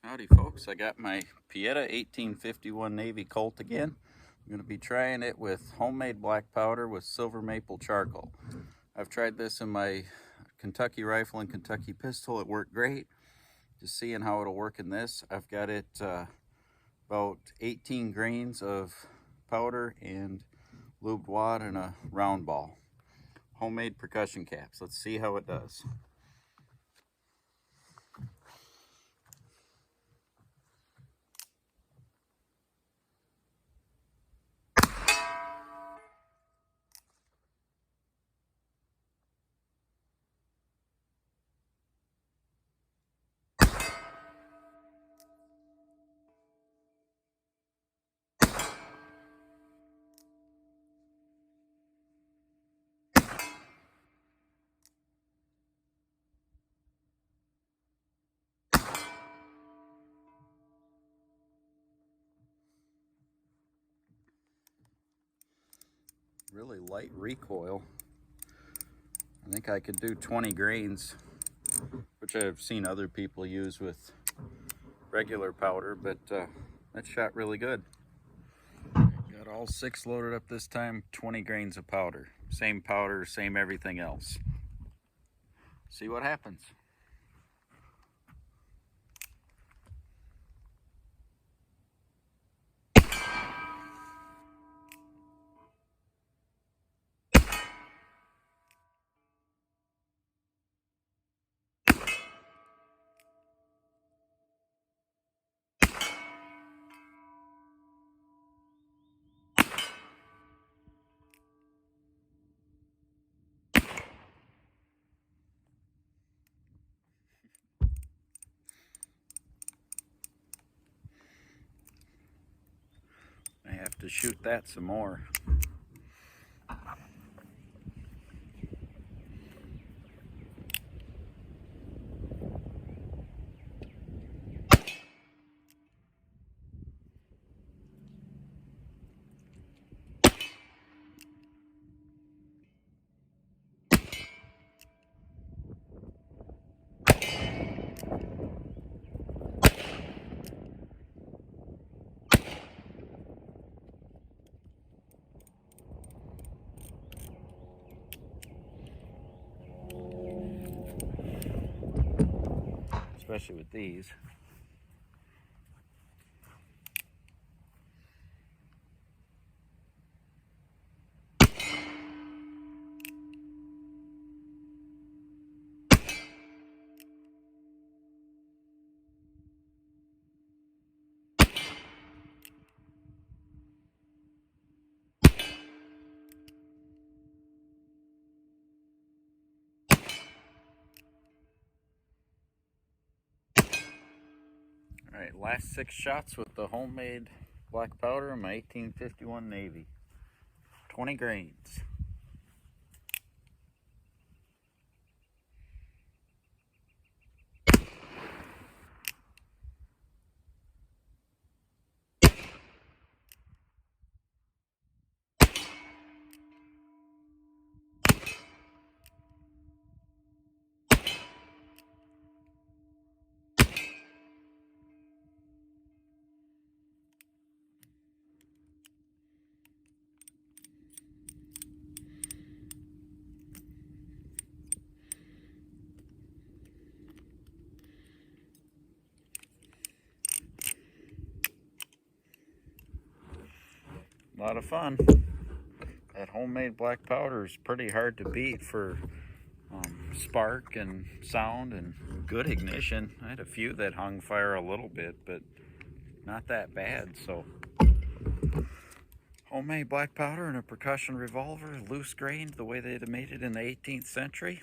Howdy folks, I got my Pieta 1851 Navy Colt again. I'm going to be trying it with homemade black powder with silver maple charcoal. I've tried this in my Kentucky rifle and Kentucky pistol. It worked great. Just seeing how it'll work in this. I've got it about 18 grains of powder and lubed wad and a round ball. Homemade percussion caps. Let's see how it does. Really light recoil. I think I could do 20 grains, which I've seen other people use with regular powder, but that shot really good. Got all 6 loaded up this time, 20 grains of powder. Same powder, same everything else. See what happens. I have to shoot that some more. Especially with these. All right, last 6 shots with the homemade black powder in my 1851 Navy. 20 grains. A lot of fun. That homemade black powder is pretty hard to beat for spark and sound and good ignition. I had a few that hung fire a little bit, but not that bad. So homemade black powder and a percussion revolver, loose grained the way they'd made it in the 18th century.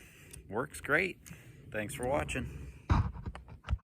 Works great. Thanks for watching.